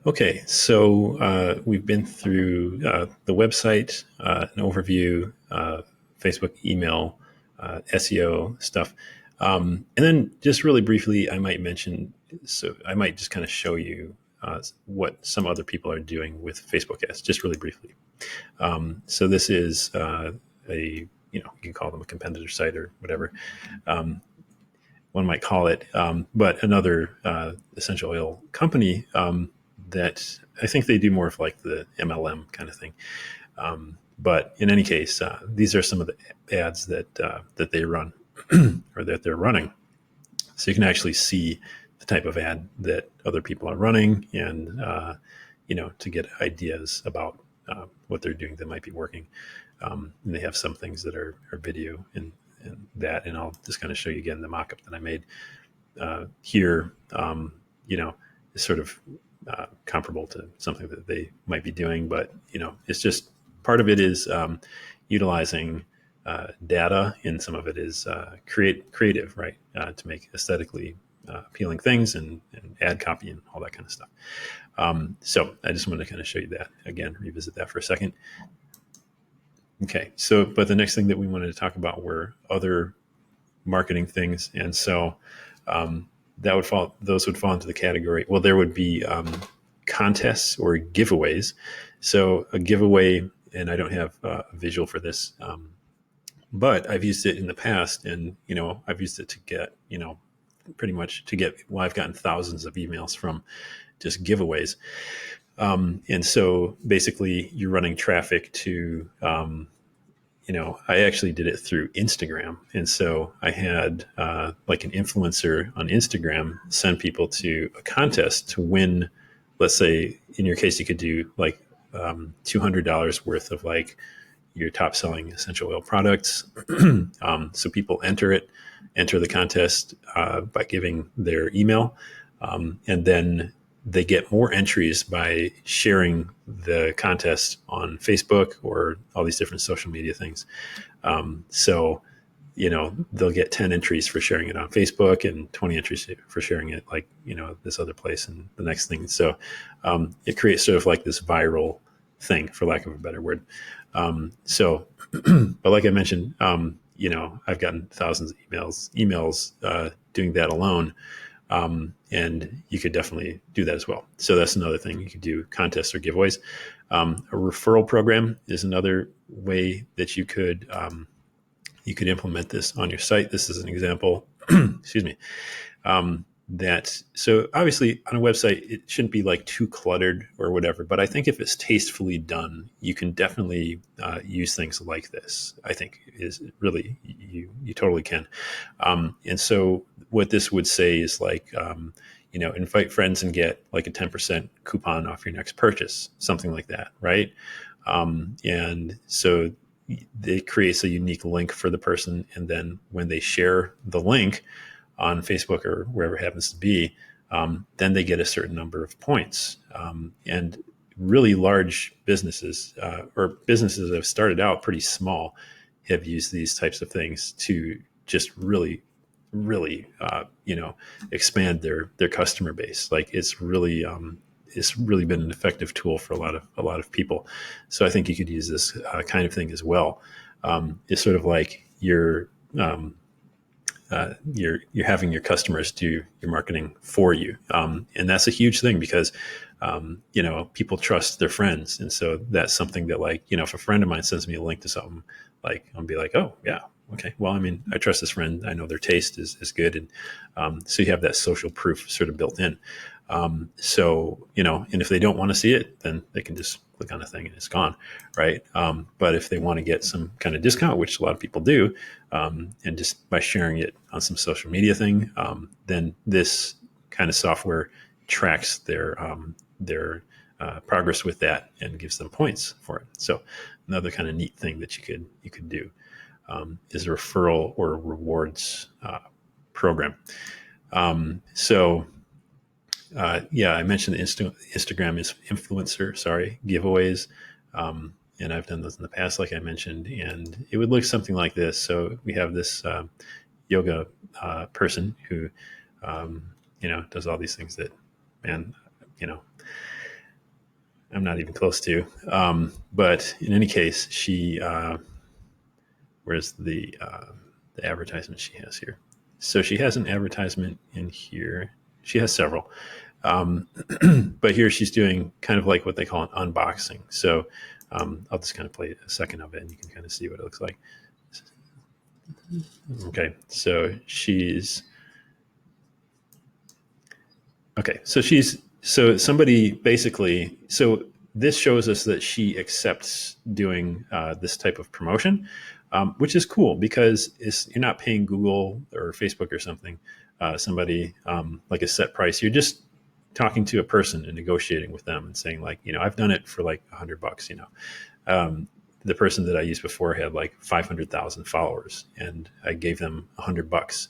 Okay, so we've been through the website, an overview, Facebook email, SEO stuff. And then just really briefly, I might mention, so I might just kind of show you what some other people are doing with Facebook ads, just really briefly. So this is you can call them a competitor site or whatever. Um, One might call it, but another essential oil company that I think they do more of like the MLM kind of thing. But in any case, these are some of the ads that they run or that they're running. So you can actually see the type of ad that other people are running, and to get ideas about what they're doing that might be working. And they have some things that are video and that, and I'll just kind of show you again the mock-up that I made here. Is sort of comparable to something that they might be doing, but it's just part of it is utilizing data, and some of it is creative, right? To make aesthetically appealing things and ad copy and all that kind of stuff. So I just wanted to kind of show you that again, revisit that for a second. Okay, so but the next thing that we wanted to talk about were other marketing things, and so that would fall; those would fall into the category. Well, there would be contests or giveaways. So a giveaway, and I don't have a visual for this, but I've used it in the past, and I've used it to get pretty much to get. Well, I've gotten thousands of emails from just giveaways. And so basically you're running traffic to, I actually did it through Instagram. And so I had like an influencer on Instagram send people to a contest to win. Let's say in your case, you could do like $200 worth of like your top selling essential oil products. So people enter the contest by giving their email. And then they get more entries by sharing the contest on Facebook or all these different social media things. So, they'll get 10 entries for sharing it on Facebook and 20 entries for sharing it like, this other place and the next thing. So it creates sort of like this viral thing, for lack of a better word. But like I mentioned, I've gotten thousands of emails doing that alone. And you could definitely do that as well. So that's another thing. You could do contests or giveaways. A referral program is another way that you could implement this on your site. This is an example. Excuse me. So obviously on a website, it shouldn't be like too cluttered or whatever, but I think if it's tastefully done, you can definitely use things like this. I think is really, you totally can. And so what this would say is like, invite friends and get like a 10% coupon off your next purchase, something like that. Right. And so it creates a unique link for the person. And then when they share the link on Facebook or wherever it happens to be, then they get a certain number of points. And really large businesses or businesses that have started out pretty small have used these types of things to just really expand their customer base. Like it's really been an effective tool for a lot of people. So I think you could use this kind of thing as well. It's sort of like you're having your customers do your marketing for you. And that's a huge thing because, people trust their friends. And so that's something that like, if a friend of mine sends me a link to something, like I'll be like, oh yeah, okay. Well, I mean, I trust this friend. I know their taste is good. And so you have that social proof sort of built in. So, and if they don't want to see it, then they can just click on a thing and it's gone. Right. But if they want to get some kind of discount, which a lot of people do, and just by sharing it on some social media thing, then this kind of software tracks their progress with that and gives them points for it. So another kind of neat thing that you could do is a referral or rewards program. I mentioned Instagram is influencer, giveaways. And I've done those in the past, like I mentioned, and it would look something like this. So we have this yoga person who, does all these things that, man, I'm not even close to. But in any case, where's the advertisement she has here? So she has an advertisement in here. She has several. Um, but here she's doing kind of like what they call an unboxing. So I'll just kind of play a second of it and you can kind of see what it looks like. Okay, so so somebody basically, so this shows us that she accepts doing this type of promotion, which is cool because you're not paying Google or Facebook or something, somebody like a set price. You're just talking to a person and negotiating with them and saying like, I've done it for like $100, the person that I used before had like 500,000 followers and I gave them $100.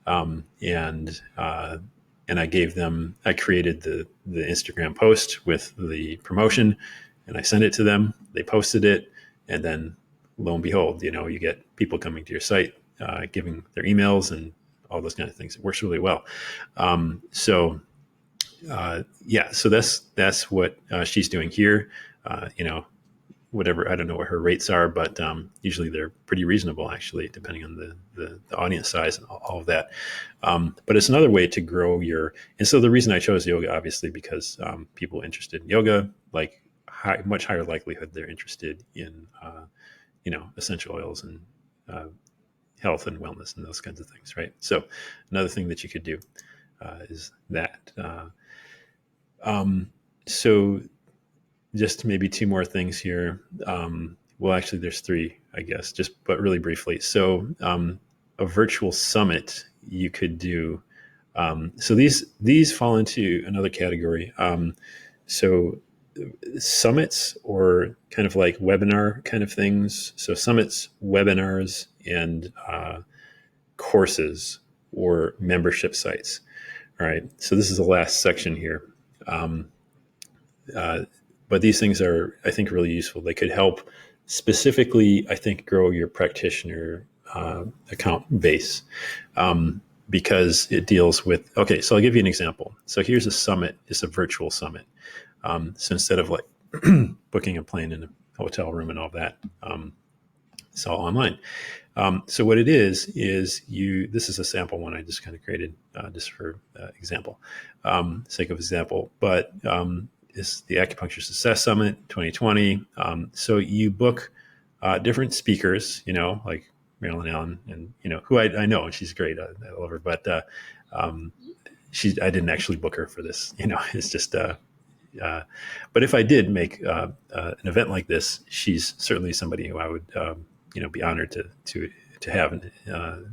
And I created the Instagram post with the promotion and I sent it to them. They posted it. And then lo and behold, you get people coming to your site, giving their emails and all those kind of things. It works really well. So that's what she's doing here. Whatever, I don't know what her rates are, but usually they're pretty reasonable actually, depending on the audience size and all of that. But it's another way to grow and so the reason I chose yoga, obviously, because people interested in yoga, like much higher likelihood they're interested in, essential oils and health and wellness and those kinds of things, right? So another thing that you could do is that. So just maybe two more things here. Well, actually, there's three, I guess, but really briefly. So a virtual summit you could do. So these fall into another category. So summits or kind of like webinar kind of things. So summits, webinars, and courses or membership sites. All right. So this is the last section here. But these things are, I think, really useful. They could help specifically, I think, grow your practitioner account base because it deals with, okay, so I'll give you an example. So here's a summit. It's a virtual summit. So instead of like booking a plane in a hotel room and all that, it's all online. So what it is this is a sample one I just kind of created just for example, sake of example, but is the Acupuncture Success Summit 2020. So you book different speakers, like Marilyn Allen, and who I know, and she's great. I love her, but I didn't actually book her for this. It's just. But if I did make an event like this, she's certainly somebody who I would be honored to have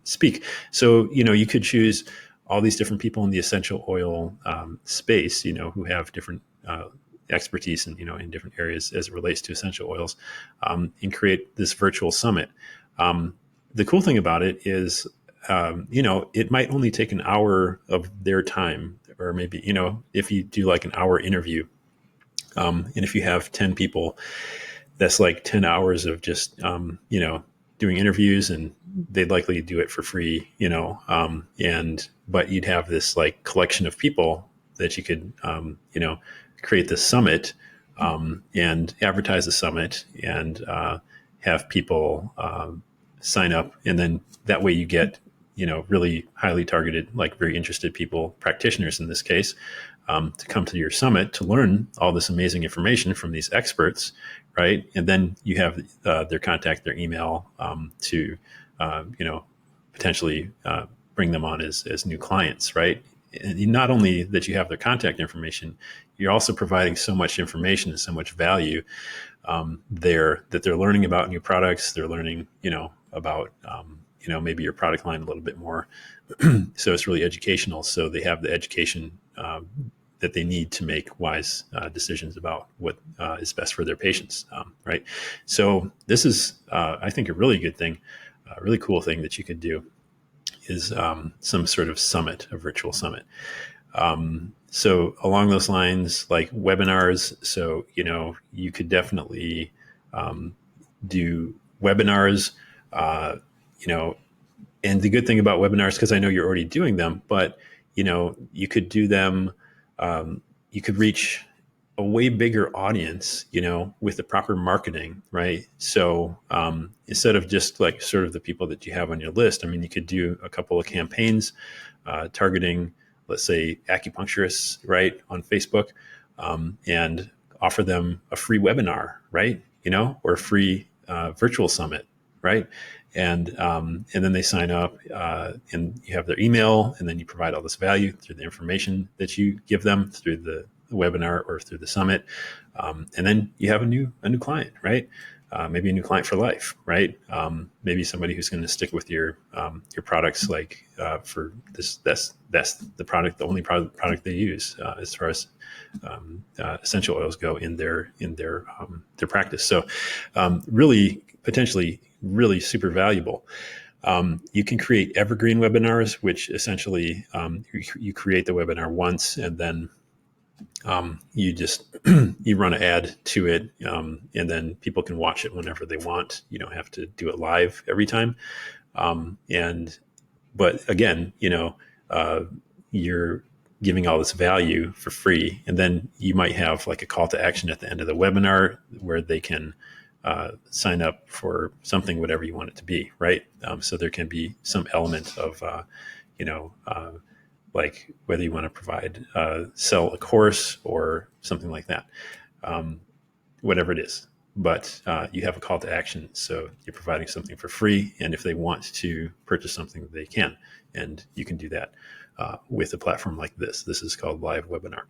speak. So you could choose all these different people in the essential oil space, who have different expertise in different areas as it relates to essential oils, and create this virtual summit. The cool thing about it is, it might only take an hour of their time, or maybe, if you do like an hour interview, and if you have 10 people, that's like 10 hours of just, doing interviews, and they'd likely do it for free, but you'd have this like collection of people that you could, create this summit, and advertise the summit and have people sign up. And then that way you get, really highly targeted, like very interested people, practitioners in this case, to come to your summit to learn all this amazing information from these experts, right? And then you have their contact, their email, to potentially bring them on as new clients, right? And not only that you have their contact information, you're also providing so much information and so much value there that they're learning about new products. They're learning, about maybe your product line a little bit more. So it's really educational. So they have the education that they need to make wise decisions about what is best for their patients, right? So this is, I think, a really good thing, a really cool thing that you could do is some sort of summit, a virtual summit. So along those lines, like webinars, so, you could definitely do webinars, and the good thing about webinars, because I know you're already doing them, but, you could do them, you could reach a way bigger audience, with the proper marketing, right? So instead of just like sort of the people that you have on your list, I mean, you could do a couple of campaigns targeting, let's say, acupuncturists, right, on Facebook, and offer them a free webinar, right? Or a free virtual summit, right? And then they sign up, and you have their email, and then you provide all this value through the information that you give them through the webinar or through the summit, and then you have a new client, right? Maybe a new client for life, right? Maybe somebody who's going to stick with your products, like for this. That's the product, the only product they use as far as essential oils go in their practice. So really, potentially, really super valuable. You can create evergreen webinars, which essentially you create the webinar once, and then you just you run an ad to it, and then people can watch it whenever they want. You don't have to do it live every time. But again, you're giving all this value for free, and then you might have like a call to action at the end of the webinar where they can sign up for something, whatever you want it to be, right? So there can be some element of, like whether you want to provide, sell a course or something like that, whatever it is. But you have a call to action, so you're providing something for free, and if they want to purchase something, they can, and you can do that with a platform like this. This is called Live Webinar.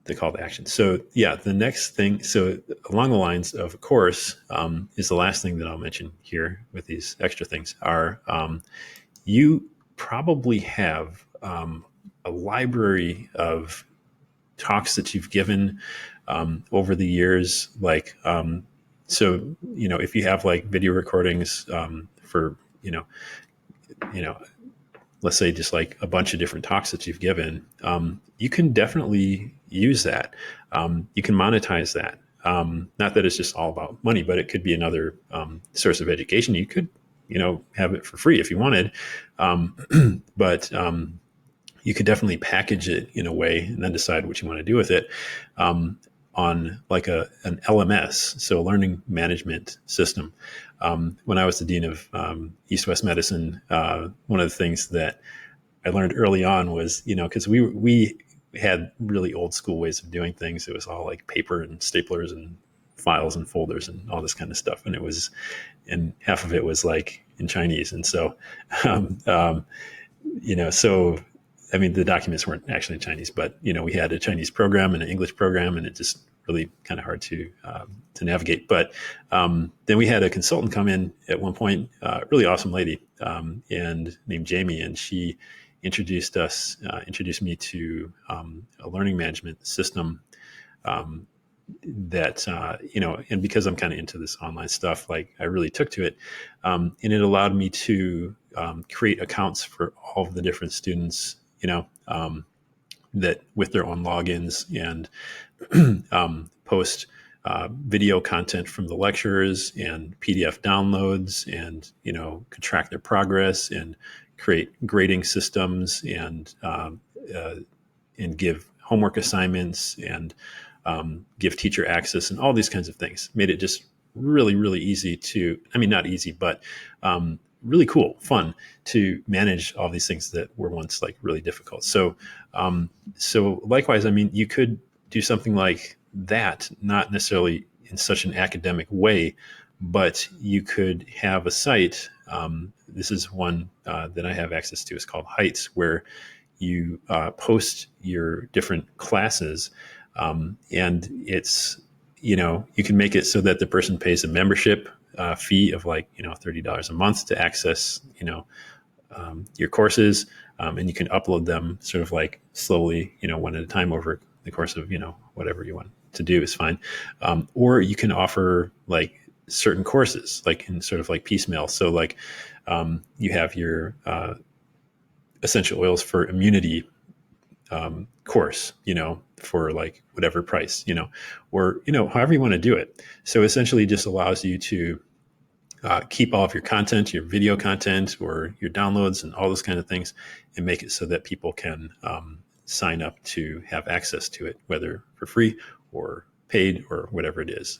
The call to action. So yeah, the next thing, so along the lines of a course, is the last thing that I'll mention here with these extra things are, you probably have a library of talks that you've given over the years. Like, so, if you have like video recordings for, let's say just like a bunch of different talks that you've given, you can definitely use that. You can monetize that. Not that it's just all about money, but it could be another source of education. You could, have it for free if you wanted. But you could definitely package it in a way and then decide what you want to do with it on like an LMS, so a learning management system. When I was the dean of East-West Medicine, one of the things that I learned early on was, because we had really old school ways of doing things. It was all like paper and staplers and files and folders and all this kind of stuff. And half of it was like in Chinese. And so, so, I mean, the documents weren't actually in Chinese, but, we had a Chinese program and an English program, and it just really kind of hard to navigate. But then we had a consultant come in at one point, really awesome lady, and named Jamie, and she introduced me to a learning management system that, and because I'm kind of into this online stuff, like I really took to it, and it allowed me to create accounts for all of the different students, that with their own logins, and post video content from the lectures and PDF downloads, and could track their progress and create grading systems, and give homework assignments, and give teacher access, and all these kinds of things. Made it just really, really easy to, I mean, not easy, but really cool, fun to manage all these things that were once like really difficult. So likewise, I mean, you could do something like that, not necessarily in such an academic way, but you could have a site. This is one that I have access to. It's called Heights, where you post your different classes, and it's, you can make it so that the person pays a membership fee of like, $30 a month to access, your courses, and you can upload them sort of like slowly, one at a time over the course of, whatever you want to do is fine. Or you can offer like certain courses, like in sort of like piecemeal. So like you have your essential oils for immunity course, for like whatever price, or, however you want to do it. So essentially it just allows you to keep all of your content, your video content, or your downloads, and all those kind of things, and make it so that people can sign up to have access to it, whether for free or paid or whatever it is.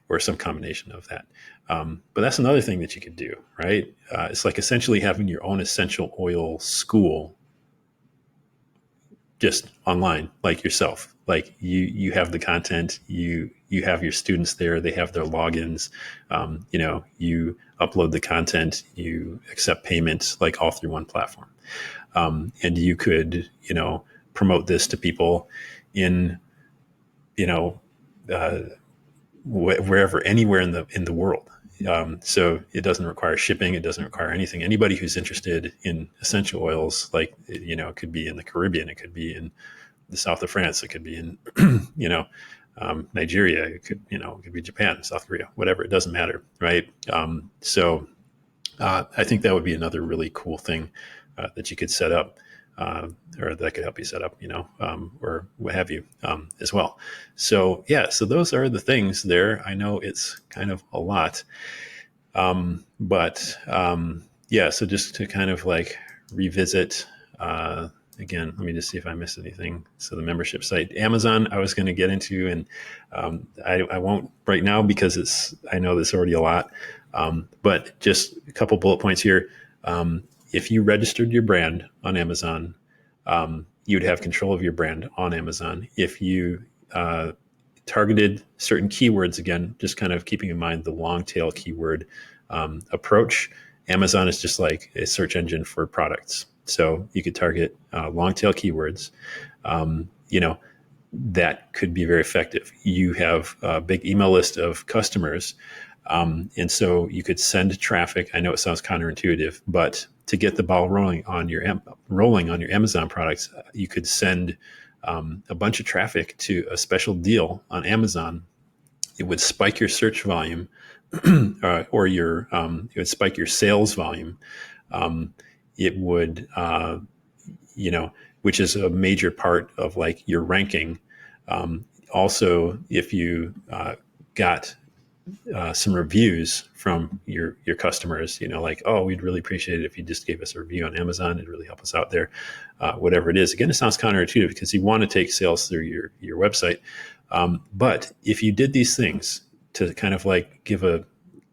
Or some combination of that. But that's another thing that you could do, right? It's like essentially having your own essential oil school just online, like yourself. Like you have the content, you have your students there, they have their logins, you upload the content, you accept payments, like all through one platform. And you could, promote this to people in, you know, uh, wherever, anywhere in the world. So it doesn't require shipping. It doesn't require anything. Anybody who's interested in essential oils, like, it could be in the Caribbean, it could be in the south of France, it could be in, Nigeria, it could be Japan, South Korea, whatever. It doesn't matter, right? I think that would be another really cool thing that you could set up, or that could help you set up, or what have you, as well. So yeah, so those are the things there. I know it's kind of a lot, but yeah. So just to kind of like revisit. Again, let me just see if I missed anything. So the membership site, Amazon, I was going to get into, and I won't right now because I know there's already a lot. But just a couple bullet points here. If you registered your brand on Amazon, you'd have control of your brand on Amazon. If you targeted certain keywords, again, just kind of keeping in mind the long tail keyword approach, Amazon is just like a search engine for products. So you could target long tail keywords, that could be very effective. You have a big email list of customers. And so you could send traffic. I know it sounds counterintuitive, but to get the ball rolling on your Amazon products, you could send a bunch of traffic to a special deal on Amazon. It would spike your search volume, it would spike your sales volume. It would, which is a major part of like your ranking. Also, if you got some reviews from your customers, like, oh, we'd really appreciate it if you just gave us a review on Amazon. It'd really help us out there, whatever it is. Again, it sounds counterintuitive because you want to take sales through your website. But if you did these things to kind of like give a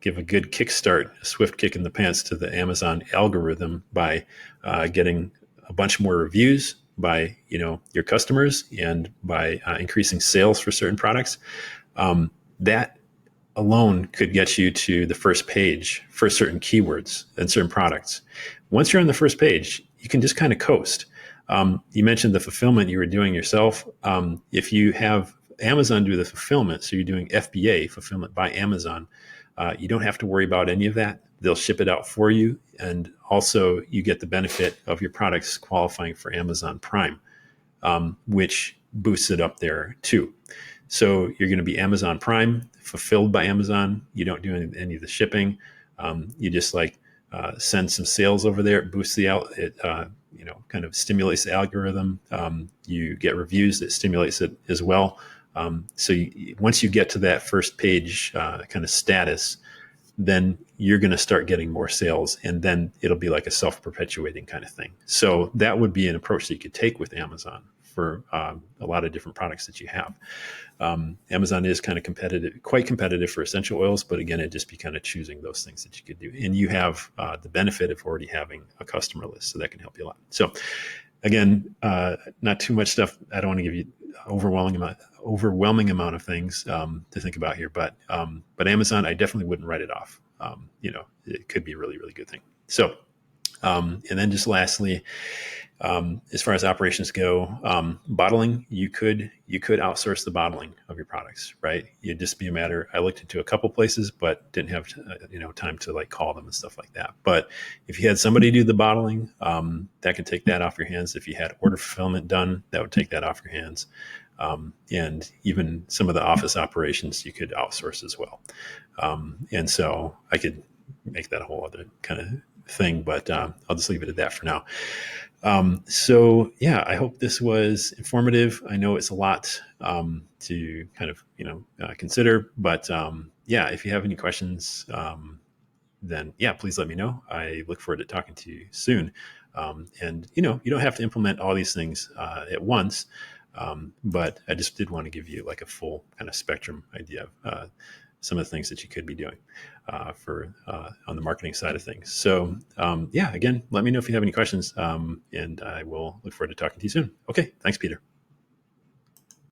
good kickstart, a swift kick in the pants to the Amazon algorithm by getting a bunch more reviews by, your customers, and by increasing sales for certain products, that alone could get you to the first page for certain keywords and certain products. Once you're on the first page, you can just kind of coast. You mentioned the fulfillment you were doing yourself. If you have Amazon do the fulfillment, so you're doing FBA, fulfillment by Amazon, you don't have to worry about any of that. They'll ship it out for you. And also you get the benefit of your products qualifying for Amazon Prime, which boosts it up there too. So you're going to be Amazon Prime, fulfilled by Amazon. You don't do any of the shipping. You just send some sales over there. It boosts kind of stimulates the algorithm. You get reviews that stimulates it as well. So once you get to that first page kind of status, then you're going to start getting more sales, and then it'll be like a self-perpetuating kind of thing. So that would be an approach that you could take with Amazon for a lot of different products that you have. Amazon is kind of quite competitive for essential oils, but again, it'd just be kind of choosing those things that you could do. And you have the benefit of already having a customer list, so that can help you a lot. So again, not too much stuff. I don't want to give you overwhelming amount of things to think about here, but Amazon, I definitely wouldn't write it off. It could be a really, really good thing. So, and then just lastly, as far as operations go, bottling, you could outsource the bottling of your products, right? It'd just be a matter. I looked into a couple places, but didn't have time to like call them and stuff like that. But if you had somebody do the bottling, that could take that off your hands. If you had order fulfillment done, that would take that off your hands. And even some of the office operations you could outsource as well. And so I could make that a whole other kind of thing, but I'll just leave it at that for now. So yeah, I hope this was informative. I know it's a lot to kind of consider, but yeah, if you have any questions, then yeah, please let me know. I look forward to talking to you soon. And you don't have to implement all these things at once, but I just did want to give you like a full kind of spectrum idea of some of the things that you could be doing for on the marketing side of things. So yeah, again, let me know if you have any questions, and I will look forward to talking to you soon. Okay, thanks, Peter.